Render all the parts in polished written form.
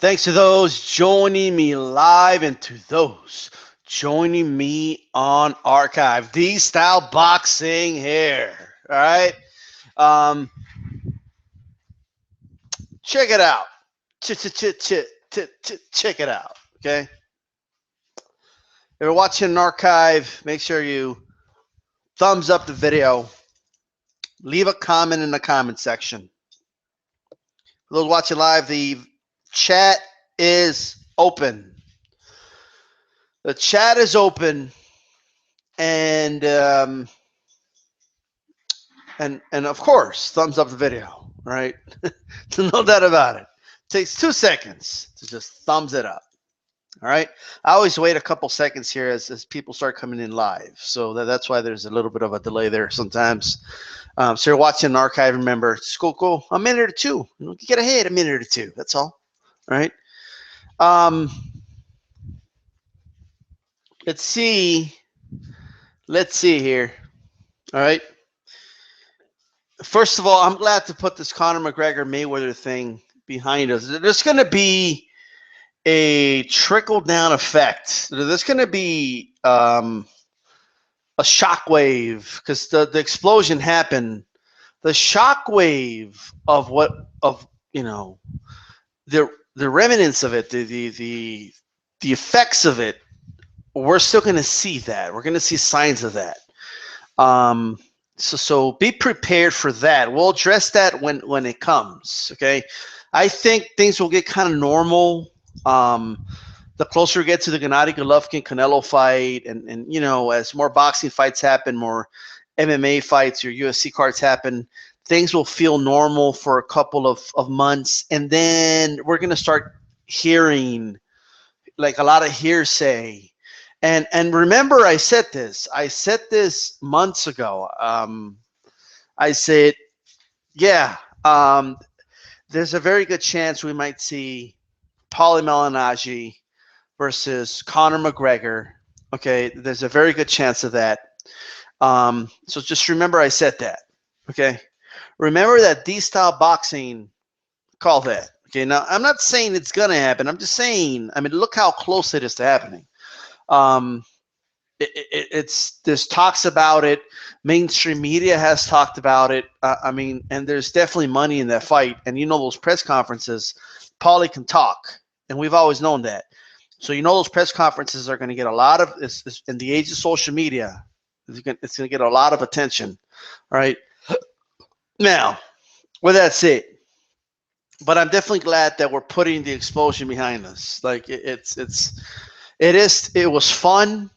Thanks to those joining me live and to those joining me on archive. DStyleBoxing here. All right. Um, check it out. Check it out. Okay. If you're watching an archive, make sure you thumbs up the video. Leave a comment in the comment section. For those watching live, the chat is open. The chat is open, and and of course, thumbs up the video, right? No doubt about it. It takes 2 seconds to just thumbs it up. All right. I always wait a couple seconds here as people start coming in live. So that's why there's a little bit of a delay there sometimes. So you're watching an archive, remember, just go a minute or two. You get ahead a minute or two. That's all. All right. Um, let's see. Let's see here. All right. First of all, I'm glad to put this Conor McGregor Mayweather thing behind us. There's going to be a trickle down effect. There's going to be a shockwave because the explosion happened. The shockwave of the remnants of it, the effects of it. We're still going to see that. We're going to see signs of that. So be prepared for that. We'll address that when it comes. Okay, I think things will get kind of normal. The closer we get to the Gennady Golovkin Canelo fight, and as more boxing fights happen, more MMA fights or UFC cards happen, things will feel normal for a couple of months, and then we're gonna start hearing like a lot of hearsay. And remember, I said this months ago. I said, yeah, there's a very good chance we might see Paulie Malignaggi versus Conor McGregor. Okay, there's a very good chance of that. So just remember I said that. Okay, remember that DStyleBoxing called that. Okay, now I'm not saying it's gonna happen. I'm just saying. I mean, look how close it is to happening. It's there's talks about it. Mainstream media has talked about it. I mean, and there's definitely money in that fight. And those press conferences, Paulie can talk, and we've always known that. So those press conferences are going to get a lot of. In the age of social media, it's going to get a lot of attention. All right. Now, with that said, but I'm definitely glad that we're putting the explosion behind us. Like it was fun.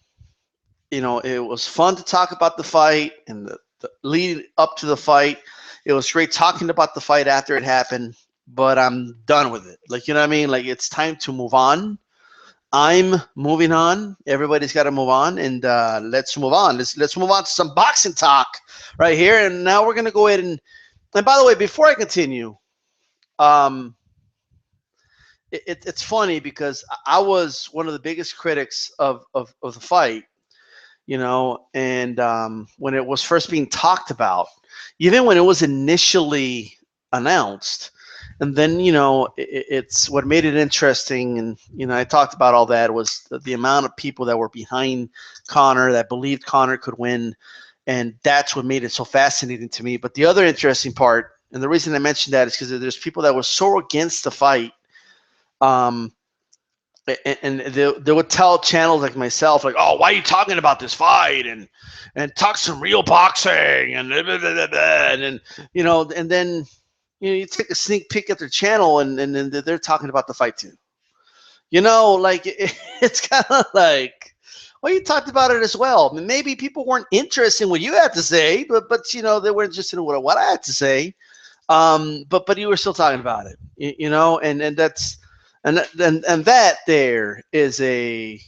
It was fun to talk about the fight and the lead up to the fight. It was great talking about the fight after it happened, but I'm done with it. Like, you know what I mean? Like, it's time to move on. I'm moving on. Everybody's got to move on, and let's move on. Let's move on to some boxing talk right here. And now we're gonna go ahead and by the way, before I continue, um, it's funny because I was one of the biggest critics of the fight. And when it was first being talked about, even when it was initially announced, and then it's what made it interesting. And I talked about all that was the amount of people that were behind Conor, that believed Conor could win, and that's what made it so fascinating to me. But the other interesting part, and the reason I mentioned that, is because there's people that were so against the fight. And they would tell channels like myself, like, oh, why are you talking about this fight, and talk some real boxing, and blah, blah, blah, blah. And and then you take a sneak peek at their channel, and then they're talking about the fight too. Like it's kind of like, well, you talked about it as well. I mean, maybe people weren't interested in what you had to say, but they were interested in what I had to say. But you were still talking about it, and that's. And that there is a,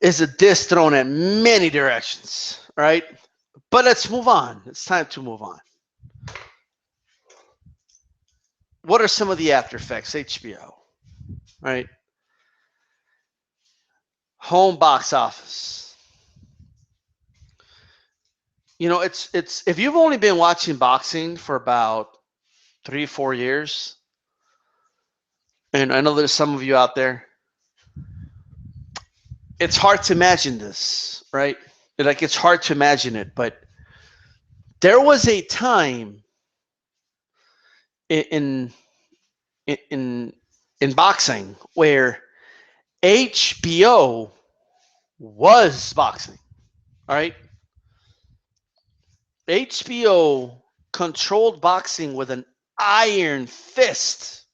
is a diss thrown at many directions, right? But let's move on. It's time to move on. What are some of the after effects? HBO, right? Home box office. It's if you've only been watching boxing for about 3 4 years, and I know there's some of you out there, it's hard to imagine this, right? Like, it's hard to imagine it, but there was a time in in in boxing where HBO was boxing. All right, HBO controlled boxing with an iron fist.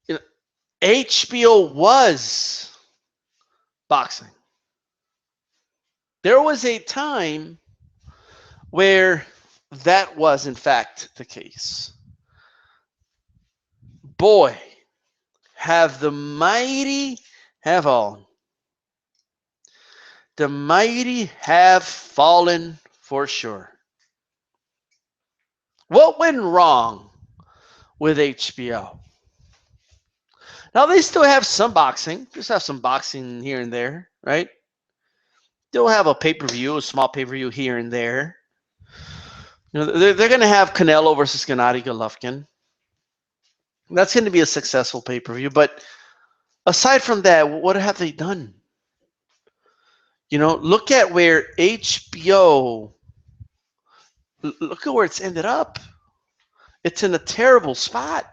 You know, HBO was boxing. There was a time where that was in fact the case. Boy, have the mighty have fallen. The mighty have fallen for sure. What went wrong with HBO? Now, they still have some boxing, just have some boxing here and there, right? They'll have a pay-per-view, a small pay-per-view here and there. You know, they're going to have Canelo versus Gennady Golovkin. That's going to be a successful pay-per-view. But aside from that, what have they done? You know, look at where HBO, look at where it's ended up. It's in a terrible spot.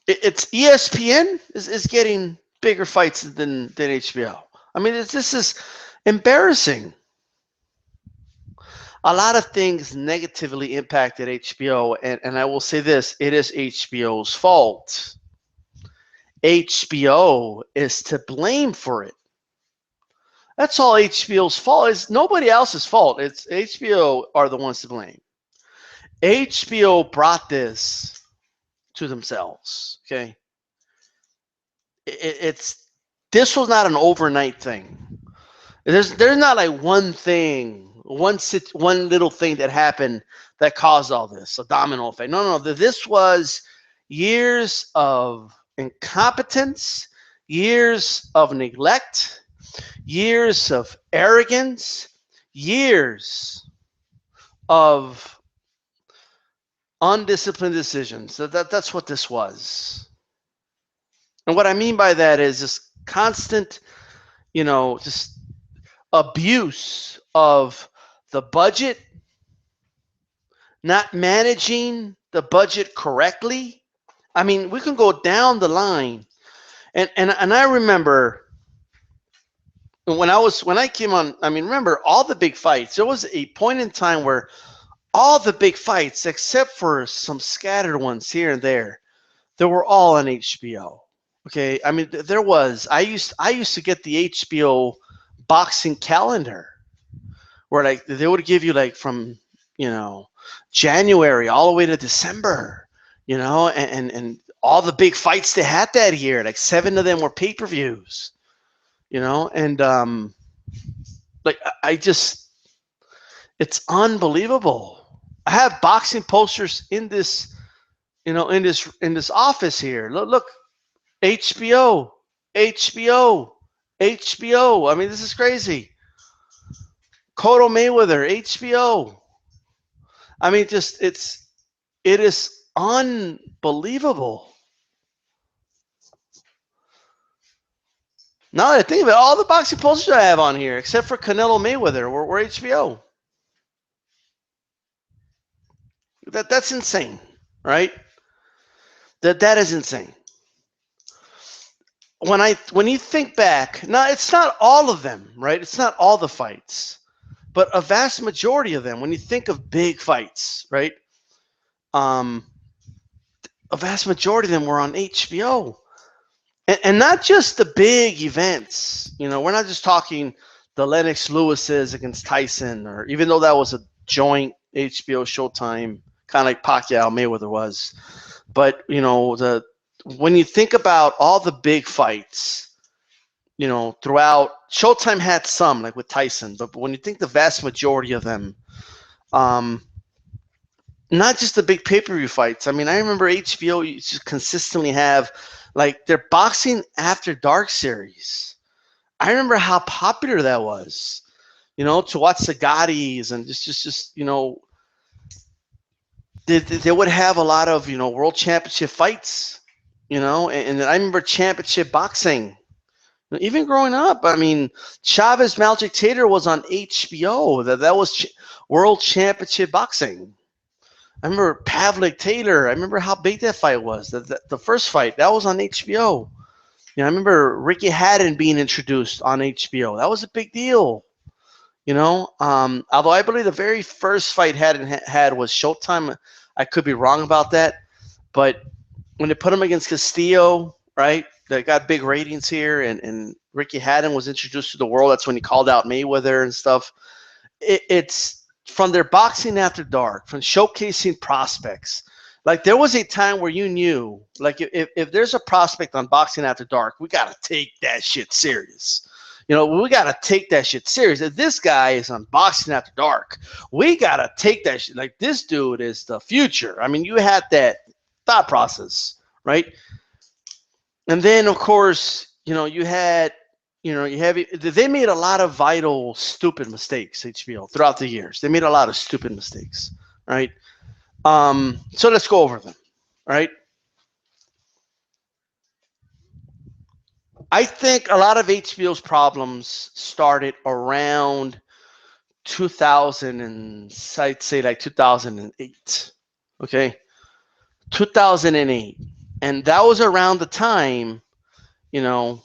It's ESPN is getting bigger fights than HBO. I mean, this is embarrassing. A lot of things negatively impacted HBO, and I will say this, it is HBO's fault. HBO is to blame for it. That's all HBO's fault. It's nobody else's fault. It's HBO are the ones to blame. HBO brought this to themselves. Okay, it's this was not an overnight thing. There's not like one thing, one little thing that happened that caused all this, a domino effect. No. This was years of incompetence, years of neglect, years of arrogance, years of undisciplined decisions. That's what this was. And what I mean by that is just constant, just abuse of the budget, not managing the budget correctly. I mean, we can go down the line. And I remember when I came on, I mean, remember all the big fights. There was a point in time where all the big fights, except for some scattered ones here and there, they were all on HBO. Okay, I mean, there was. I used to get the HBO Boxing calendar, where like they would give you like from January all the way to December, and all the big fights they had that year. Like 7 of them were pay-per-views, and like I just, it's unbelievable. I have boxing posters in this, in this office here. Look, HBO, HBO, HBO. I mean, this is crazy. Cotto Mayweather, HBO. I mean, it is unbelievable. Now that I think about it, all the boxing posters I have on here, except for Canelo Mayweather, were HBO. That's insane, right? That is insane. When you think back, now it's not all of them, right? It's not all the fights, but a vast majority of them. When you think of big fights, right? A vast majority of them were on HBO, and not just the big events. We're not just talking the Lennox Lewis's against Tyson, or even though that was a joint HBO Showtime, kind of like Pacquiao Mayweather was. But when you think about all the big fights, throughout, Showtime had some, like with Tyson, but when you think the vast majority of them, not just the big pay-per-view fights. I mean, I remember HBO used to consistently have like their Boxing After Dark series. I remember how popular that was. to watch the Gottis and just they would have a lot of world championship fights, and I remember championship boxing. Even growing up, I mean, Chavez Magic Taylor was on HBO. That was World Championship Boxing. I remember Pavlik Taylor. I remember how big that fight was. The first fight that was on HBO. I remember Ricky Haddon being introduced on HBO. That was a big deal. Although I believe the very first fight Haddon had was Showtime. I could be wrong about that, but when they put him against Castillo, right? That got big ratings here, and Ricky Haddon was introduced to the world. That's when he called out Mayweather and stuff. It's from their boxing after dark, from showcasing prospects. Like there was a time where you knew, like if there's a prospect on boxing after dark, we got to take that shit serious. We got to take that shit serious. If this guy is on boxing after dark, we got to take that shit. Like this dude is the future. I mean, you had that thought process, right? And then, of course, they made a lot of vital, stupid mistakes, HBO, throughout the years. They made a lot of stupid mistakes, right? So let's go over them, right? I think a lot of HBO's problems started around 2000 and I'd say like 2008, okay? 2008. And that was around the time, that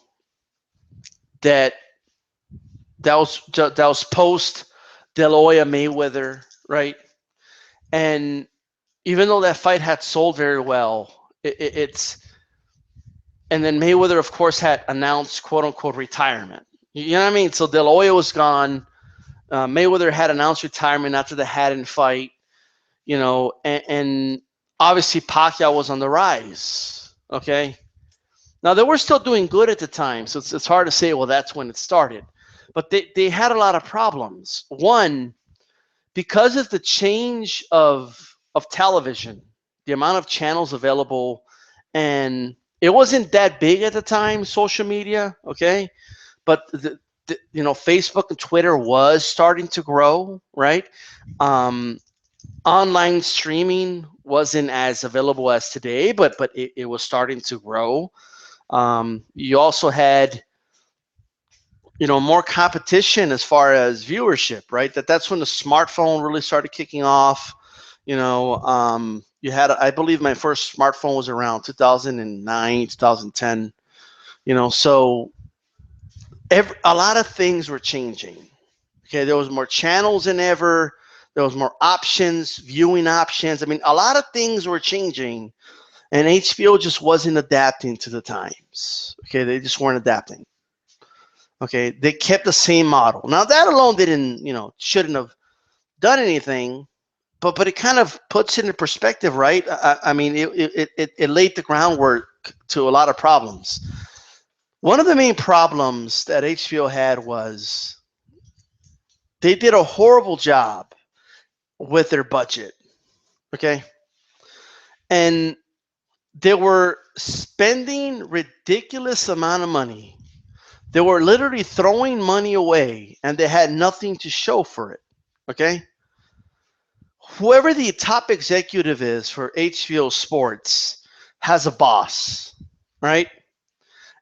was post De La Hoya Mayweather, right? And even though that fight had sold very well, and then Mayweather, of course, had announced quote unquote retirement. You know what I mean? So De La Hoya was gone. Mayweather had announced retirement after the Haddon fight, and obviously Pacquiao was on the rise. Okay. Now they were still doing good at the time, so it's hard to say, well, that's when it started. But they had a lot of problems. One, because of the change of television, the amount of channels available, and it wasn't that big at the time, social media, okay? But Facebook and Twitter was starting to grow, right? Online streaming wasn't as available as today, but it was starting to grow. You also had, more competition as far as viewership, right? That's when the smartphone really started kicking off. You had, I believe my first smartphone was around 2009, 2010. So a lot of things were changing. Okay, there was more channels than ever. There was more options, viewing options. I mean, a lot of things were changing. And HBO just wasn't adapting to the times. Okay, they just weren't adapting. Okay, they kept the same model. Now that alone shouldn't have done anything, but it kind of puts it in perspective, right? I mean, it laid the groundwork to a lot of problems. One of the main problems that HBO had was they did a horrible job with their budget. Okay, and they were spending ridiculous amount of money. They were literally throwing money away, and they had nothing to show for it. Okay? Whoever the top executive is for HBO Sports has a boss, right?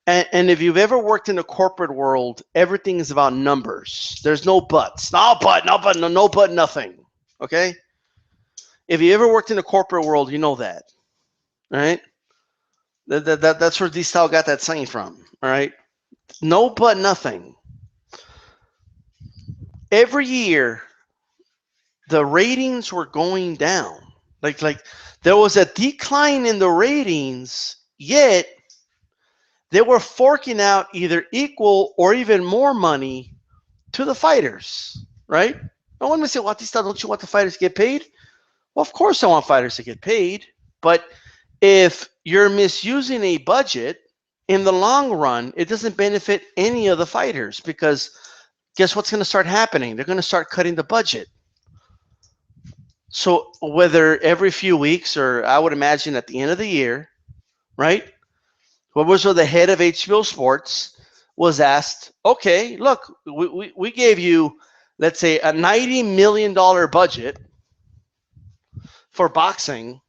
And if you've ever worked in the corporate world, everything is about numbers. There's no buts. No but, nothing. Okay? If you ever worked in the corporate world, you know that. Right? That's where DStyle got that saying from. All right? No but nothing. Every year, the ratings were going down. Like there was a decline in the ratings, yet they were forking out either equal or even more money to the fighters, right? No one would say, "What, don't you want the fighters to get paid?" Well, of course I want fighters to get paid, but if you're misusing a budget, in the long run, it doesn't benefit any of the fighters, because guess what's going to start happening? They're going to start cutting the budget. So whether every few weeks, or I would imagine at the end of the year, right? Whoever the head of HBO Sports was asked, okay, look, we gave you let's say, a $90 million budget for boxing,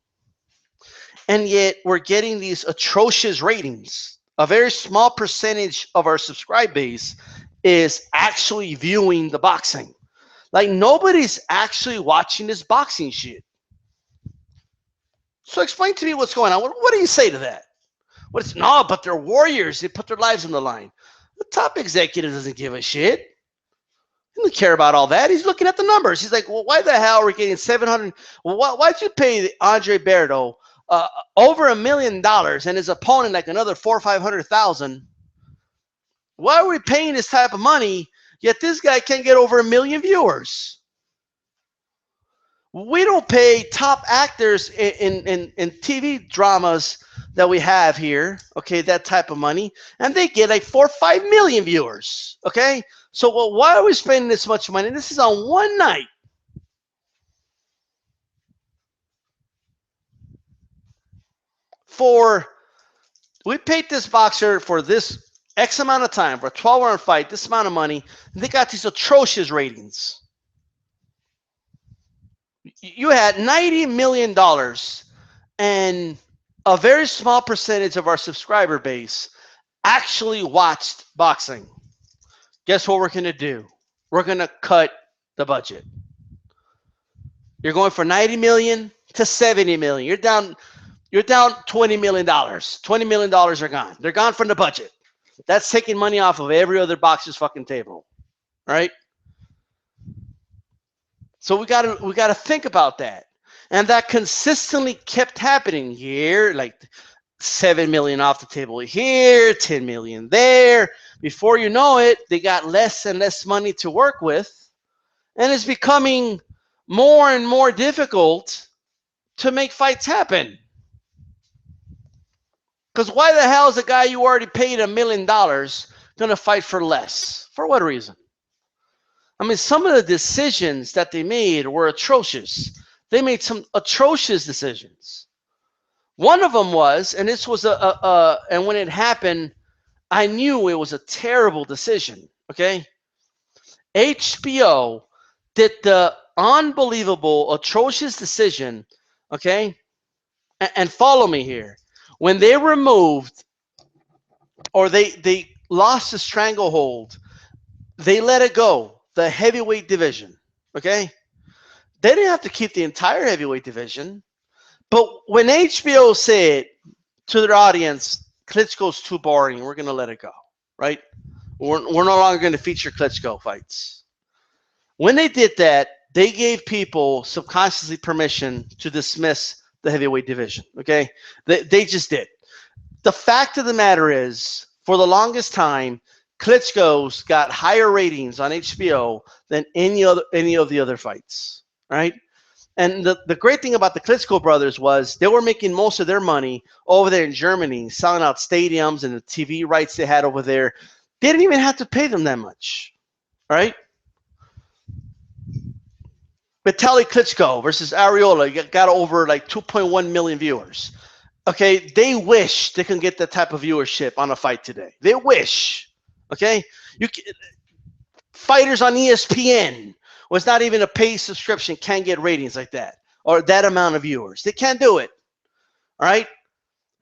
and yet we're getting these atrocious ratings. A very small percentage of our subscribe base is actually viewing the boxing. Like, nobody's actually watching this boxing shit. So explain to me what's going on. What do you say to that? What's no, but they're warriors. They put their lives on the line. The top executive doesn't give a shit. He doesn't care about all that. He's looking at the numbers. He's like, well, why the hell are we getting 700? Well, why'd you pay Andre Berto over $1 million and his opponent like another 400,000 or 500,000? Why are we paying this type of money? Yet this guy can't get over 1 million viewers. We don't pay top actors in TV dramas that we have here, okay, that type of money, and they get like 4 or 5 million viewers, okay? So why are we spending this much money? This is on one night. We paid this boxer for this X amount of time, for a 12-round fight, this amount of money, and they got these atrocious ratings. You had $90 million, and a very small percentage of our subscriber base actually watched boxing. Guess what we're going to do? We're going to cut the budget. You're going from 90 million to 70 million. You're down $20 million. $20 million are gone. They're gone from the budget. That's taking money off of every other boxer's fucking table. Right? So we gotta think about that. And that consistently kept happening here, like 7 million off the table here, 10 million there. Before you know it, they got less and less money to work with. And it's becoming more and more difficult to make fights happen. Because why the hell is a guy you already paid $1 million going to fight for less? For what reason? I mean, some of the decisions that they made were atrocious. They made some atrocious decisions. One of them was, and this was and when it happened, I knew it was a terrible decision, okay? HBO did the unbelievable, atrocious decision, okay? And follow me here. When they removed, or they lost the stranglehold, they let it go, the heavyweight division, okay? They didn't have to keep the entire heavyweight division. But when HBO said to their audience, Klitschko's too boring, we're going to let it go, right? We're no longer going to feature Klitschko fights. When they did that, they gave people subconsciously permission to dismiss the heavyweight division, okay? They just did. The fact of the matter is, for the longest time, Klitschko's got higher ratings on HBO than any of the other fights, right? And the great thing about the Klitschko brothers was they were making most of their money over there in Germany, selling out stadiums and the TV rights they had over there. They didn't even have to pay them that much, right? Vitaly Klitschko versus Ariola got over like 2.1 million viewers. Okay, they wish they can get that type of viewership on a fight today. They wish. Okay, fighters on ESPN was not even a paid subscription can't get ratings like that or that amount of viewers. They can't do it. All right,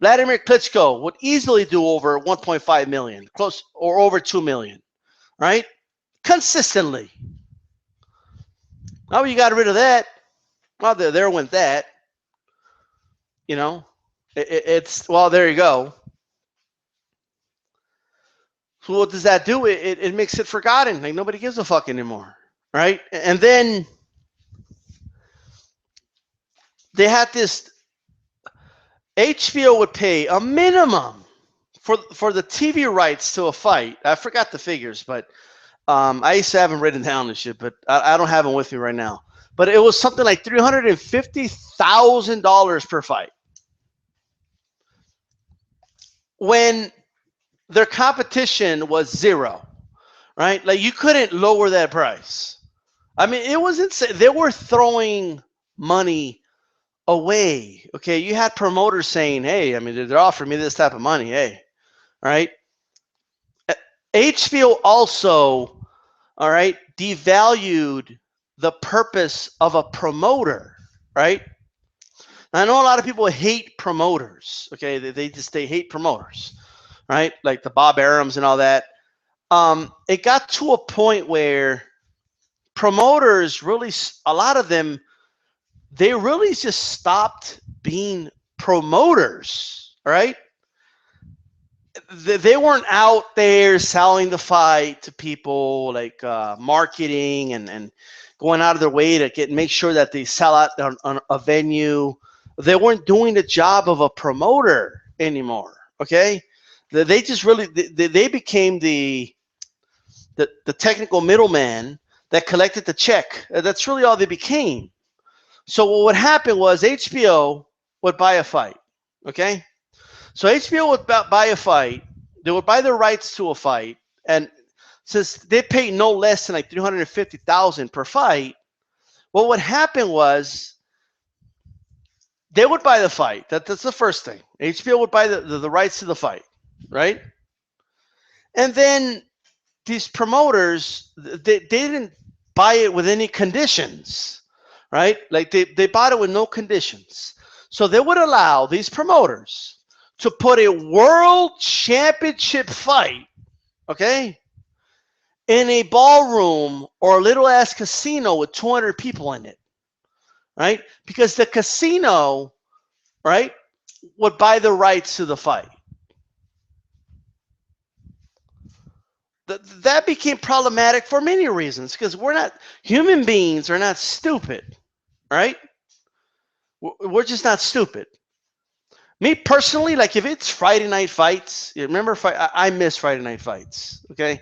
Vladimir Klitschko would easily do over 1.5 million, close or over 2 million. Right, consistently. Oh, you got rid of that. Well, there went that. You know, it's well, there you go. So what does that do? It makes it forgotten. Like nobody gives a fuck anymore, right? And then they had this. HBO would pay a minimum for the TV rights to a fight. I forgot the figures, but I used to have them written down and shit, but I don't have them with me right now. But it was something like $350,000 per fight. When their competition was zero, right? Like you couldn't lower that price. I mean, it was insane. They were throwing money away. Okay, you had promoters saying, "Hey, I mean, they're offering me this type of money. Hey, all right." HBO also, all right, devalued the purpose of a promoter, right? I know a lot of people hate promoters. Okay, they hate promoters, right? Like the Bob Arams and all that. It got to a point where promoters really, a lot of them, they really just stopped being promoters, right? They weren't out there selling the fight to people, like marketing and going out of their way to make sure that they sell out on a venue. They weren't doing the job of a promoter anymore. Okay, they just really they became the technical middleman that collected the check. That's really all they became. So what would happen was HBO would buy a fight. Okay, so HBO would buy a fight. They would buy the rights to a fight, and since they paid no less than like $350,000 per fight, what would happen was they would buy the fight. That's the first thing. HBO would buy the rights to the fight, right? And then these promoters, they didn't buy it with any conditions, right? Like they bought it with no conditions. So they would allow these promoters to put a world championship fight, okay, in a ballroom or a little ass casino with 200 people in it, right? Because the casino, right, would buy the rights to the fight. That became problematic for many reasons, because human beings are not stupid, right? We're just not stupid. Me personally, like if it's Friday night fights, you remember, I miss Friday night fights. Okay,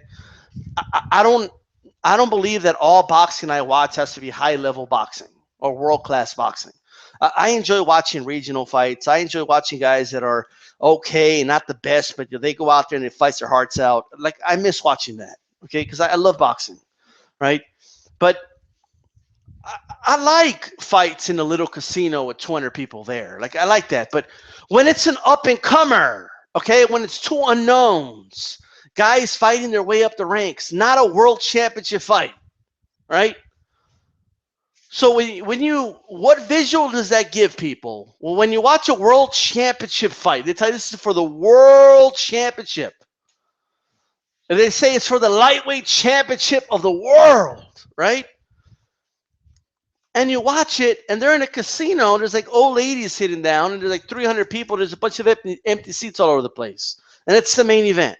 I don't believe that all boxing I watch has to be high level boxing or world class boxing. I enjoy watching regional fights. I enjoy watching guys that are okay, not the best, but they go out there and they fight their hearts out. Like I miss watching that. Okay, because I love boxing, right? But I like fights in a little casino with 200 people there. Like I like that. But when it's an up and comer, okay, when it's two unknowns, guys fighting their way up the ranks, not a world championship fight, right? So what visual does that give people? Well, when you watch a world championship fight, they tell you this is for the world championship. And they say it's for the lightweight championship of the world, right? And you watch it, and they're in a casino, and there's like old ladies sitting down, and there's like 300 people. There's a bunch of empty seats all over the place. And it's the main event.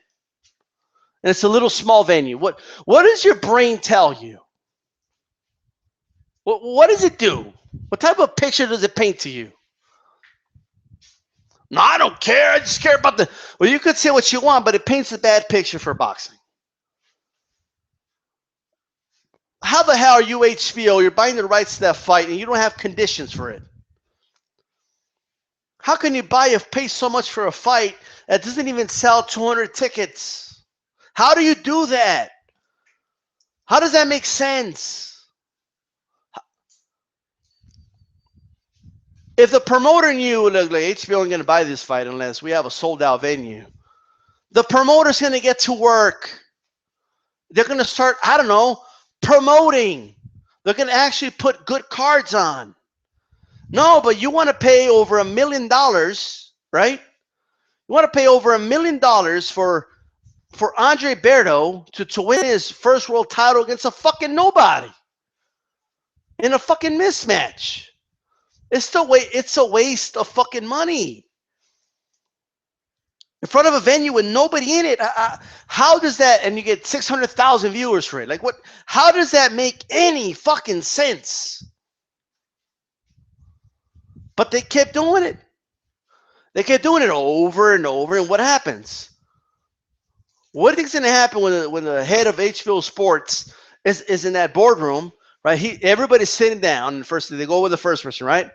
And it's a little small venue. What does your brain tell you? What does it do? What type of picture does it paint to you? No, I don't care. I just care about the... Well, you could say what you want, but it paints a bad picture for boxing. How the hell are you HBO? You're buying the rights to that fight, and you don't have conditions for it. How can you pay so much for a fight that doesn't even sell 200 tickets? How do you do that? How does that make sense? If the promoter knew, like HBO ain't going to buy this fight unless we have a sold-out venue, the promoter's going to get to work. They're going to start, I don't know, promoting. They're going to actually put good cards on. No, but you want to pay over $1 million, right? You want to pay over $1 million for Andre Berto to win his first world title against a fucking nobody in a fucking mismatch. It's a waste of fucking money. In front of a venue with nobody in it, how does that? And you get 600,000 viewers for it. Like what? How does that make any fucking sense? But they kept doing it. They kept doing it over and over. And what happens? What do you think's going to happen when the head of HBO Sports is in that boardroom, right? Everybody's sitting down, and first they go with the first person, right?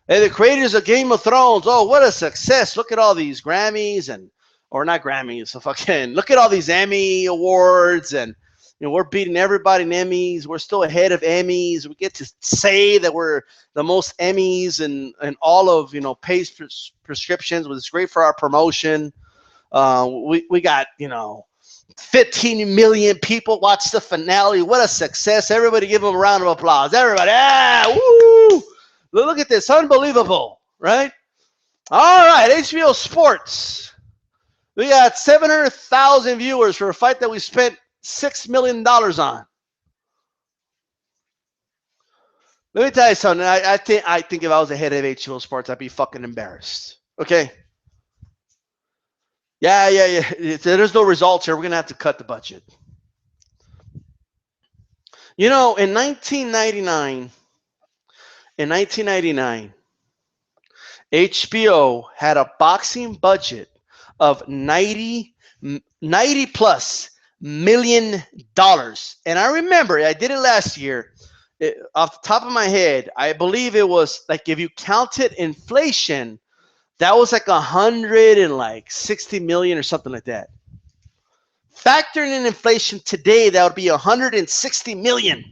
Hey, the creators of Game of Thrones. Oh, what a success! Look at all these Grammys or not Grammys. So fucking look at all these Emmy awards, and we're beating everybody in Emmys. We're still ahead of Emmys. We get to say that we're the most Emmys and all of paid prescriptions. Which is great for our promotion. We got 15 million people watched the finale. What a success. Everybody give them a round of applause. Everybody, woo! Look at this. Unbelievable, right? All right, HBO Sports. We got 700,000 viewers for a fight that we spent $6 million on. Let me tell you something. I think if I was the head of HBO Sports, I'd be fucking embarrassed. Okay? Yeah. There's no results here. We're going to have to cut the budget. You know, in 1999, HBO had a boxing budget of 90 plus million dollars. And I remember, I did it last year. Off the top of my head, I believe it was like, if you counted inflation, that was like 160 million or something like that. Factoring in inflation today, that would be 160 million.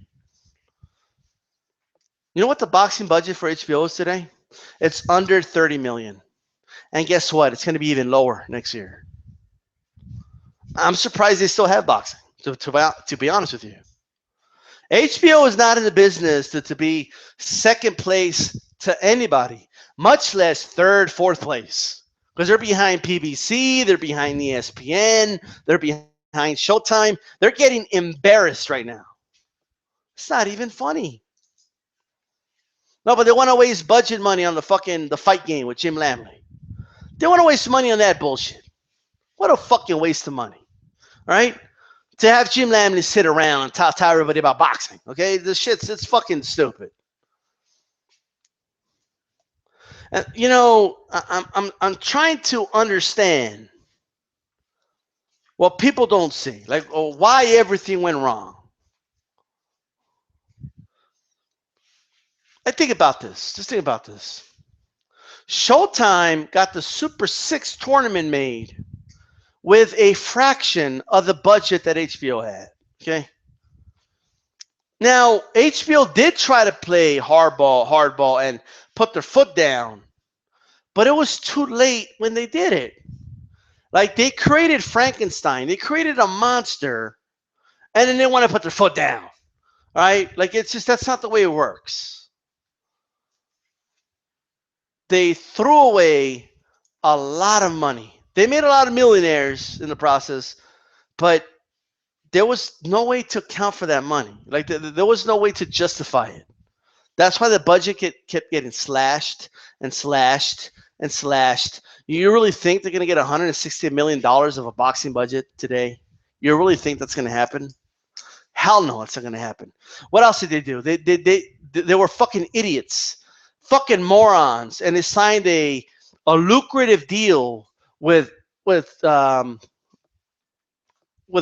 You know what the boxing budget for HBO is today? It's under 30 million. And guess what? It's going to be even lower next year. I'm surprised they still have boxing, to be honest with you. HBO is not in the business to be second place to anybody, much less third, fourth place. Because they're behind PBC, they're behind ESPN, they're behind Showtime. They're getting embarrassed right now. It's not even funny. No, but they want to waste budget money on the fight game with Jim Lamley. They want to waste money on that bullshit. What a fucking waste of money. All right? To have Jim Lamley sit around and tell everybody about boxing. Okay? It's fucking stupid. And you know, I'm trying to understand what people don't see. Like, why everything went wrong. Think about this. Just think about this. Showtime got the Super 6 tournament made with a fraction of the budget that HBO had. Okay. Now, HBO did try to play hardball, and put their foot down, but it was too late when they did it. Like, they created Frankenstein, they created a monster, and then they want to put their foot down. All right? Like, it's just, that's not the way it works. They threw away a lot of money. They made a lot of millionaires in the process, but there was no way to account for that money. Like, there was no way to justify it. That's why the budget kept getting slashed and slashed and slashed. You really think they're going to get $160 million of a boxing budget today? You really think that's going to happen? Hell no, it's not going to happen. What else did they do? They were fucking idiots, fucking morons, and they signed a lucrative deal with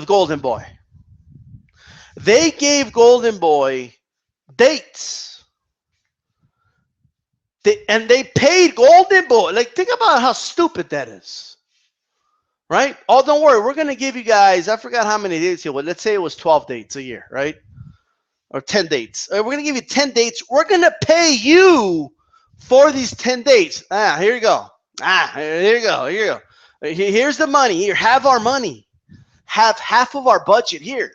Golden Boy. They gave Golden Boy dates. They paid Golden Boy. Like, think about how stupid that is. Right? Oh, don't worry. We're going to give you guys, I forgot how many dates here. Well, let's say it was 12 dates a year, right? Or 10 dates. We're going to give you 10 dates. We're going to pay you for these 10 dates. Here you go. Here you go. Here you go. Here's the money. Here, have our money. Have half of our budget here.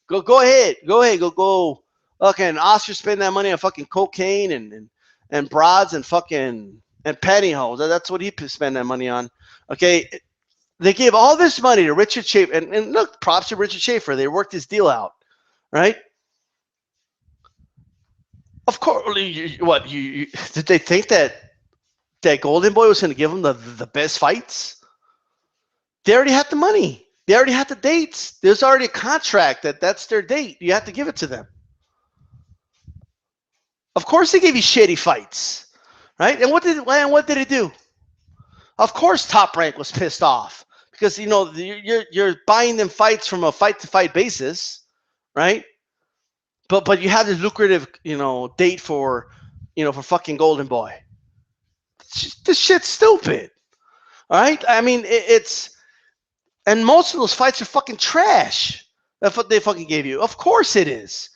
Go ahead. Go. Okay, and Oscar spend that money on fucking cocaine and broads and fucking and pantyhose. That's what he spend that money on. Okay. They gave all this money to Richard Schaefer. And look, props to Richard Schaefer. They worked this deal out. Right? Of course. Did they think that Golden Boy was going to give them the best fights? They already had the money. They already had the dates. There's already a contract that's their date. You have to give it to them. Of course they gave you shitty fights. Right? And what did it do? Of course Top Rank was pissed off. Because, you know, you're buying them fights from a fight-to-fight basis, right? But you have this lucrative, you know, date for fucking Golden Boy. This shit's stupid, all right? I mean, and most of those fights are fucking trash. That's what they fucking gave you. Of course it is.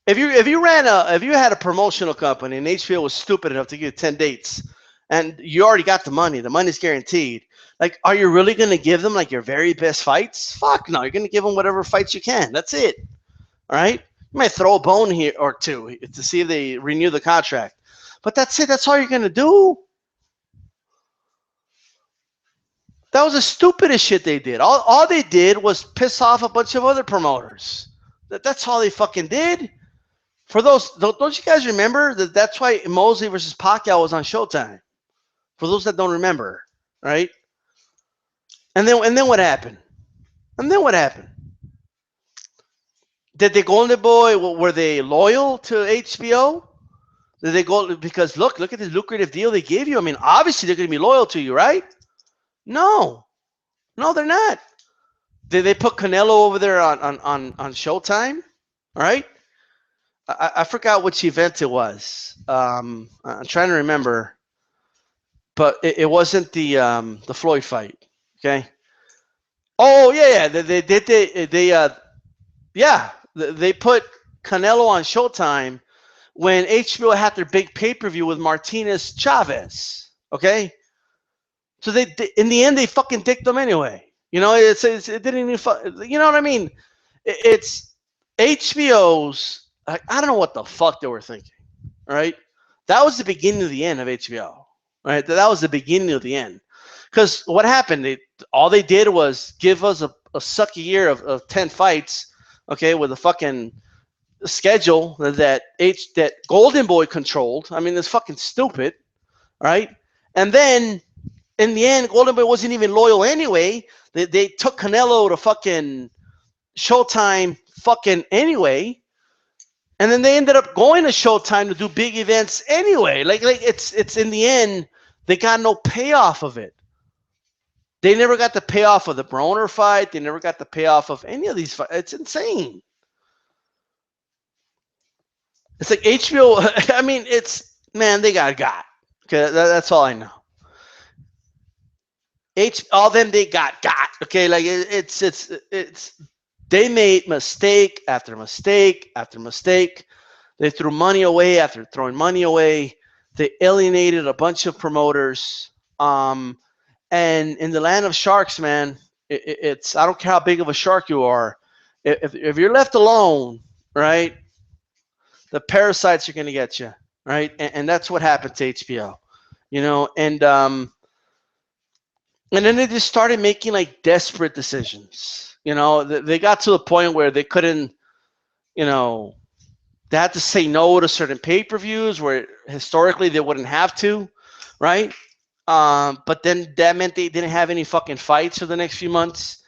If you had a promotional company and HBO was stupid enough to give you 10 dates, and you already got the money. The money's guaranteed. Like, are you really going to give them like your very best fights? Fuck no. You're going to give them whatever fights you can. That's it. All right. You might throw a bone here or two to see if they renew the contract, but that's it. That's all you're going to do. That was the stupidest shit they did. All they did was piss off a bunch of other promoters. That's all they fucking did. For those, don't you guys remember that? That's why Mosley versus Pacquiao was on Showtime. For those that don't remember, right? And then what happened? And then what happened? Did the Golden Boy, were they loyal to HBO? Did they go because look at this lucrative deal they gave you? I mean, obviously they're going to be loyal to you, right? No, they're not. Did they put Canelo over there on Showtime? All right. I forgot which event it was. I'm trying to remember, but it wasn't the Floyd fight. Okay. Oh yeah. They put Canelo on Showtime when HBO had their big pay-per-view with Martinez Chavez. Okay. So they in the end they fucking dicked them anyway. You know, it didn't even. You know what I mean? It's HBO's. I don't know what the fuck they were thinking. All right, that was the beginning of the end of HBO. Right, that was the beginning of the end. Because what happened? All they did was give us a sucky year of 10 fights. Okay, with a fucking schedule that Golden Boy controlled. I mean, it's fucking stupid. Right, and then. In the end, Golden Boy wasn't even loyal anyway. They took Canelo to fucking Showtime fucking anyway. And then they ended up going to Showtime to do big events anyway. Like it's in the end, they got no payoff of it. They never got the payoff of the Broner fight. They never got the payoff of any of these fights. It's insane. It's like HBO, I mean, they got. Okay, that's all I know. All them they got. Okay, like it's they made mistake after mistake after mistake. They threw money away after throwing money away. They alienated a bunch of promoters. And in the land of sharks, man, it's I don't care how big of a shark you are. If you're left alone, right, the parasites are gonna get you, right, and that's what happened to HBO, you know, and then they just started making like desperate decisions. You know, they got to the point where they couldn't, you know, they had to say no to certain pay-per-views where historically they wouldn't have to, right? But then that meant they didn't have any fucking fights for the next few months.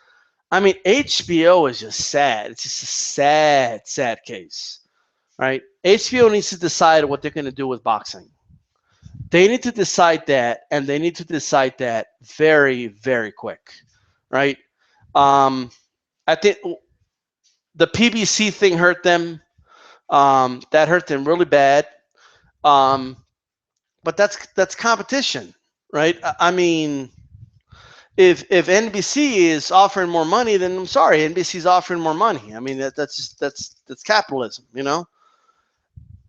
I mean, HBO is just sad. It's just a sad, sad case, right? HBO needs to decide what they're going to do with boxing. They need to decide that, and they need to decide that very, very quick, right? I think the PBC thing hurt them. That hurt them really bad. But that's competition, right? I mean, if NBC is offering more money, then I'm sorry, NBC is offering more money. I mean, that's capitalism, you know.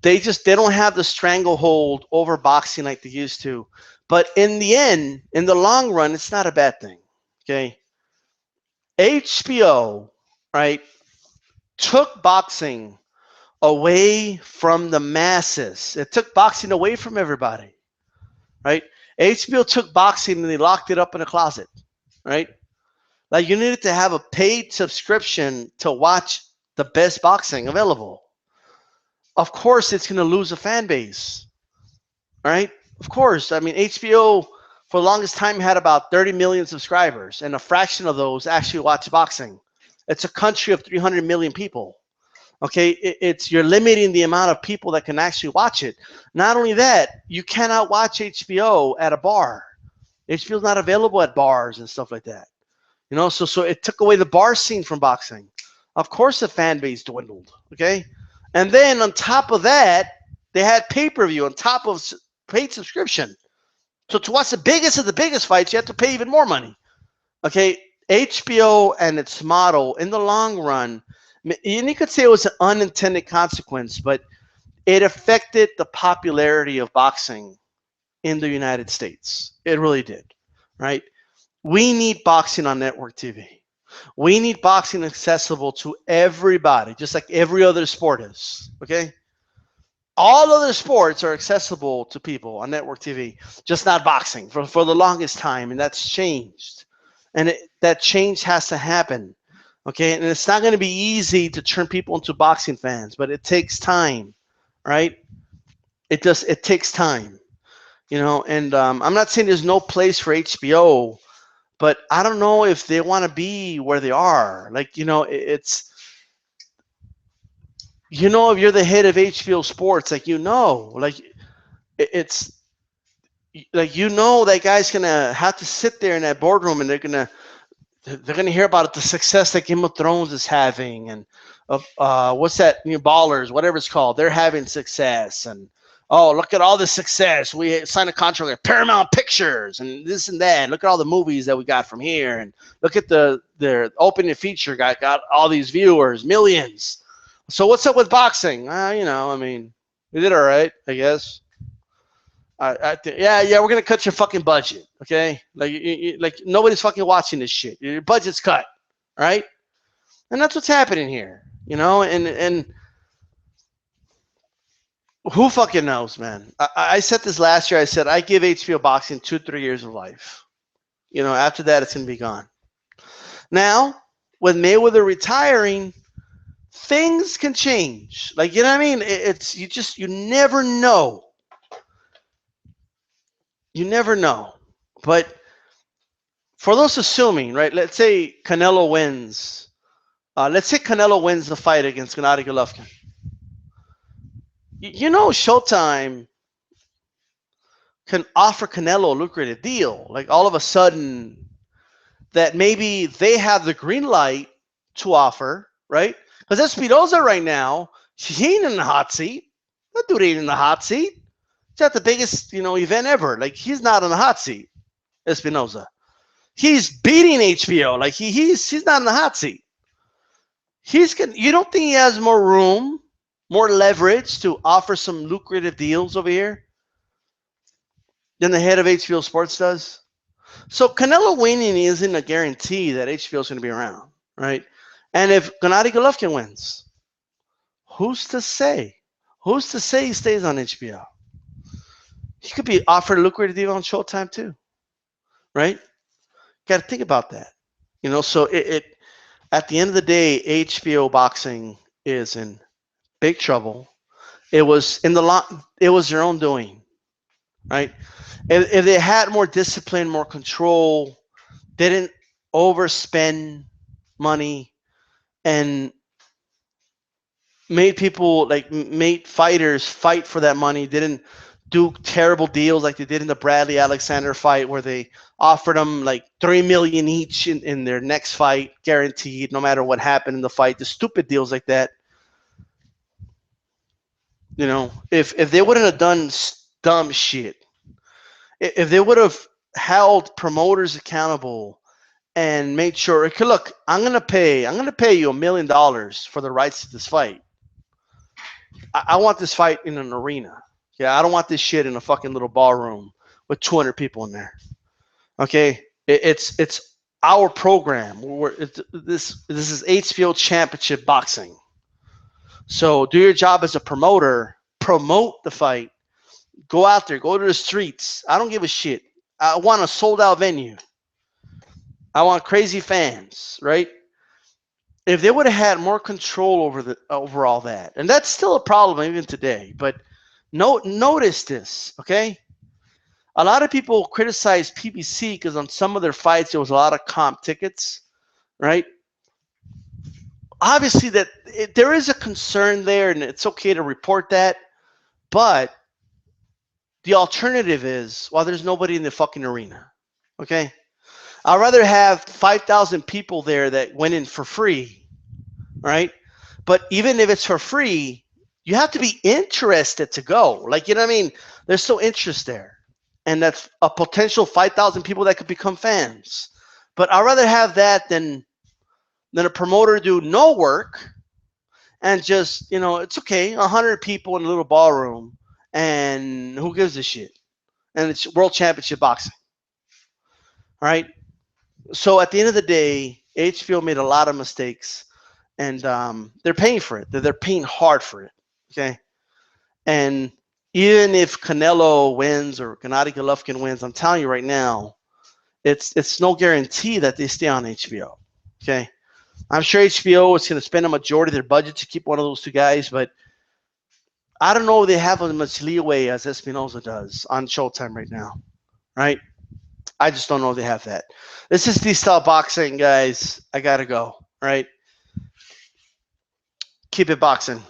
They don't have the stranglehold over boxing like they used to. But in the end, in the long run, it's not a bad thing. Okay. HBO, right, took boxing away from the masses. It took boxing away from everybody. Right? HBO took boxing and they locked it up in a closet. Right? Like you needed to have a paid subscription to watch the best boxing available. Of course, it's going to lose a fan base, right? Of course. I mean, HBO for the longest time had about 30 million subscribers, and a fraction of those actually watch boxing. It's a country of 300 million people. Okay, you're limiting the amount of people that can actually watch it. Not only that, you cannot watch HBO at a bar. HBO is not available at bars and stuff like that. You know, so it took away the bar scene from boxing. Of course, the fan base dwindled. Okay. And then on top of that, they had pay-per-view on top of paid subscription. So to watch the biggest of the biggest fights, you have to pay even more money. Okay, HBO and its model in the long run, and you could say it was an unintended consequence, but it affected the popularity of boxing in the United States. It really did, right? We need boxing on network TV. We need boxing accessible to everybody, just like every other sport is. Okay? All other sports are accessible to people on network TV, just not boxing for the longest time, and that's changed. And that change has to happen. Okay? And it's not going to be easy to turn people into boxing fans, but it takes time, right? It takes time, and I'm not saying there's no place for HBO, but I don't know if they want to be where they are. Like, it's, if you're the head of HBO Sports, like, like it's like, that guy's gonna have to sit there in that boardroom, and they're gonna hear about the success that Game of Thrones is having, and what's that, Ballers, whatever it's called, they're having success, and oh, look at all the success. We signed a contract with Paramount Pictures and this and that. Look at all the movies that we got from here, and look at their opening feature got all these viewers, millions. So what's up with boxing? I mean, we did all right, I guess. Yeah, we're gonna cut your fucking budget, okay? Like nobody's fucking watching this shit. Your budget's cut, right? And that's what's happening here, and who fucking knows, man? I said this last year. I said I give HBO Boxing 2-3 years of life. After that, it's gonna be gone. Now, with Mayweather retiring, things can change. Like, what I mean? It's you never know. You never know. But for those assuming, right? Let's say Canelo wins. Let's say Canelo wins the fight against Gennady Golovkin. Showtime can offer Canelo a lucrative deal. Like, all of a sudden, that maybe they have the green light to offer, right? Because Espinoza right now, he ain't in the hot seat. That dude ain't in the hot seat. He's at the biggest, event ever. Like, he's not in the hot seat, Espinoza. He's beating HBO. Like, he's not in the hot seat. You don't think he has more room, more leverage to offer some lucrative deals over here than the head of HBO Sports does? So Canelo winning isn't a guarantee that HBO is going to be around, right? And if Gennady Golovkin wins, who's to say? Who's to say he stays on HBO? He could be offered a lucrative deal on Showtime too, right? Got to think about that. So it at the end of the day, HBO Boxing is in big trouble. It was it was their own doing, right? If they had more discipline, more control, didn't overspend money, and made fighters fight for that money, didn't do terrible deals like they did in the Bradley Alexander fight, where they offered them like $3 million each in their next fight, guaranteed, no matter what happened in the fight. The stupid deals like that. If they wouldn't have done dumb shit, if they would have held promoters accountable and made sure, okay, look, I'm gonna pay you $1 million for the rights to this fight. I want this fight in an arena. Yeah, I don't want this shit in a fucking little ballroom with 200 people in there. Okay, it's our program. This is HBO Championship Boxing. So do your job as a promoter. Promote the fight. Go out there. Go to the streets. I don't give a shit. I want a sold out venue. I want crazy fans, right? If they would have had more control over all that, and that's still a problem even today, but notice this, okay? A lot of people criticize PBC because on some of their fights there was a lot of comp tickets, right? Obviously there is a concern there, and it's okay to report that, but the alternative is, well, there's nobody in the fucking arena, okay? I'd rather have 5,000 people there that went in for free, right? But even if it's for free, you have to be interested to go. Like, what I mean? There's still interest there. And that's a potential 5,000 people that could become fans. But I'd rather have that than a promoter do no work and just, it's okay, 100 people in a little ballroom, and who gives a shit? and it's World Championship Boxing. All right. So at the end of the day, HBO made a lot of mistakes, and they're paying for it. They're paying hard for it. Okay. And even if Canelo wins or Gennady Golovkin wins, I'm telling you right now, it's no guarantee that they stay on HBO. Okay. I'm sure HBO is going to spend a majority of their budget to keep one of those two guys, but I don't know if they have as much leeway as Espinosa does on Showtime right now, right? I just don't know if they have that. This is DStyleBoxing, guys. I got to go, right? Keep it boxing.